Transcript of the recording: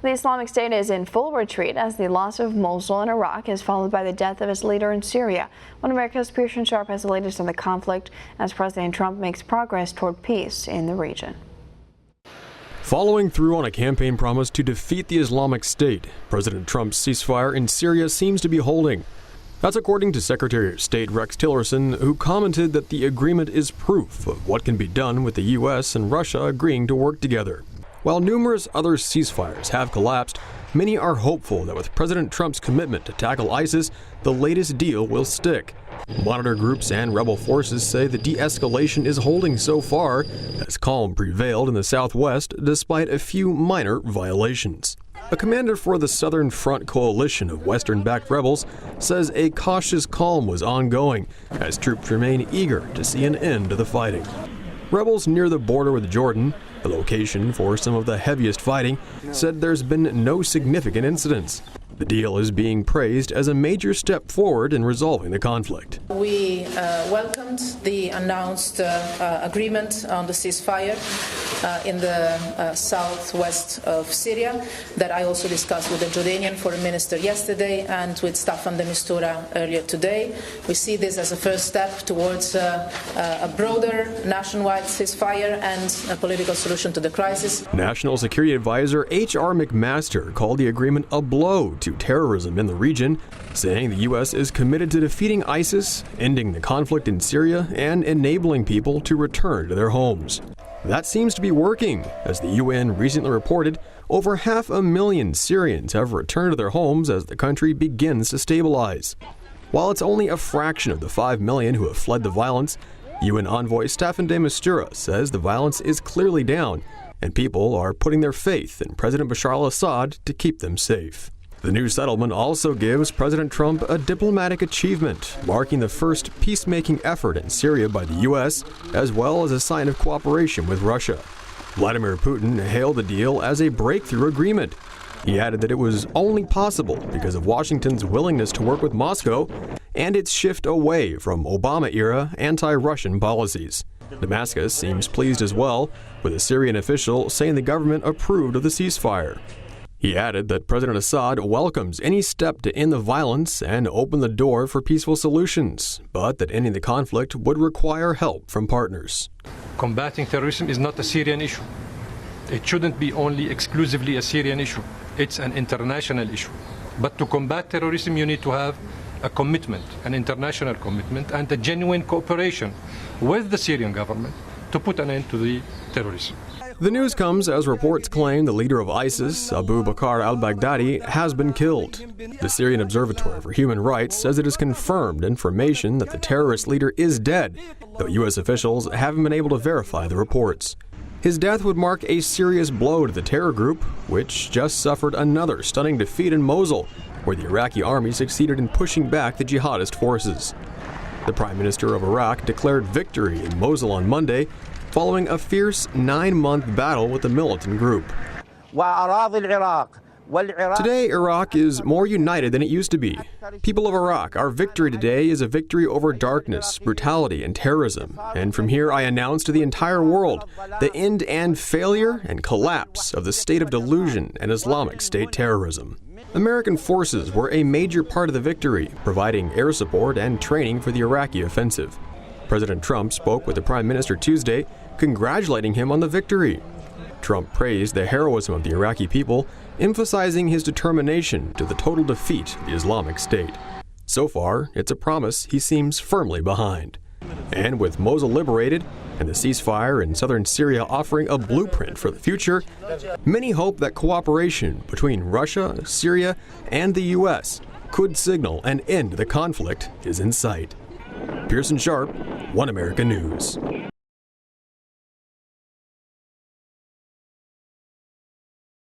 The Islamic State is in full retreat as the loss of Mosul in Iraq is followed by the death of its leader in Syria. One America's Pearson has the latest on the conflict as President Trump makes progress toward peace in the region. Following through on a campaign promise to defeat the Islamic State, President Trump's ceasefire in Syria seems to be holding. That's according to Secretary of State Rex Tillerson, who commented that the agreement is proof of what can be done with the U.S. and Russia agreeing to work together. While numerous other ceasefires have collapsed, many are hopeful that with President Trump's commitment to tackle ISIS, the latest deal will stick. Monitor groups and rebel forces say the de-escalation is holding so far, as calm prevailed in the southwest despite a few minor violations. A commander for the Southern Front coalition of Western-backed rebels says a cautious calm was ongoing as troops remain eager to see an end to the fighting. Rebels near the border with Jordan, the location for some of the heaviest fighting, said there's been no significant incidents. The deal is being praised as a major step forward in resolving the conflict. We welcomed the announced agreement on the ceasefire in the southwest of Syria that I also discussed with the Jordanian foreign minister yesterday and with Staffan de Mistura earlier today. We see this as a first step towards a broader nationwide ceasefire and a political solution to the crisis. National Security Advisor H.R. McMaster called the agreement a blow to terrorism in the region, saying the U.S. is committed to defeating ISIS, ending the conflict in Syria, and enabling people to return to their homes. That seems to be working, as the UN recently reported over 500,000 Syrians have returned to their homes as the country begins to stabilize. While it's only a fraction of the 5 million who have fled the violence, UN envoy Staffan de Mistura says the violence is clearly down, and people are putting their faith in President Bashar al-Assad to keep them safe. The new settlement also gives President Trump a diplomatic achievement, marking the first peacemaking effort in Syria by the U.S., as well as a sign of cooperation with Russia. Vladimir Putin hailed the deal as a breakthrough agreement. He added that it was only possible because of Washington's willingness to work with Moscow and its shift away from Obama-era anti-Russian policies. Damascus seems pleased as well, with a Syrian official saying the government approved of the ceasefire. He added that President Assad welcomes any step to end the violence and open the door for peaceful solutions, but that ending the conflict would require help from partners. Combating terrorism is not a Syrian issue. It shouldn't be only exclusively a Syrian issue. It's an international issue. But to combat terrorism, you need to have a commitment, an international commitment, and a genuine cooperation with the Syrian government to put an end to the terrorism. The news comes as reports claim the leader of ISIS, Abu Bakr al-Baghdadi, has been killed. The Syrian Observatory for Human Rights says it has confirmed information that the terrorist leader is dead, though U.S. officials haven't been able to verify the reports. His death would mark a serious blow to the terror group, which just suffered another stunning defeat in Mosul, where the Iraqi army succeeded in pushing back the jihadist forces. The Prime Minister of Iraq declared victory in Mosul on Monday, following a fierce 9-month battle with the militant group. Today, Iraq is more united than it used to be. People of Iraq, our victory today is a victory over darkness, brutality, and terrorism. And from here, I announce to the entire world the end and failure and collapse of the state of delusion and Islamic State terrorism. American forces were a major part of the victory, providing air support and training for the Iraqi offensive. President Trump spoke with the Prime Minister Tuesday, congratulating him on the victory. Trump praised the heroism of the Iraqi people, emphasizing his determination to the total defeat of the Islamic State. So far, it's a promise he seems firmly behind. And with Mosul liberated and the ceasefire in southern Syria offering a blueprint for the future, many hope that cooperation between Russia, Syria, and the U.S. could signal an end to the conflict is in sight. Pearson Sharp, One America News.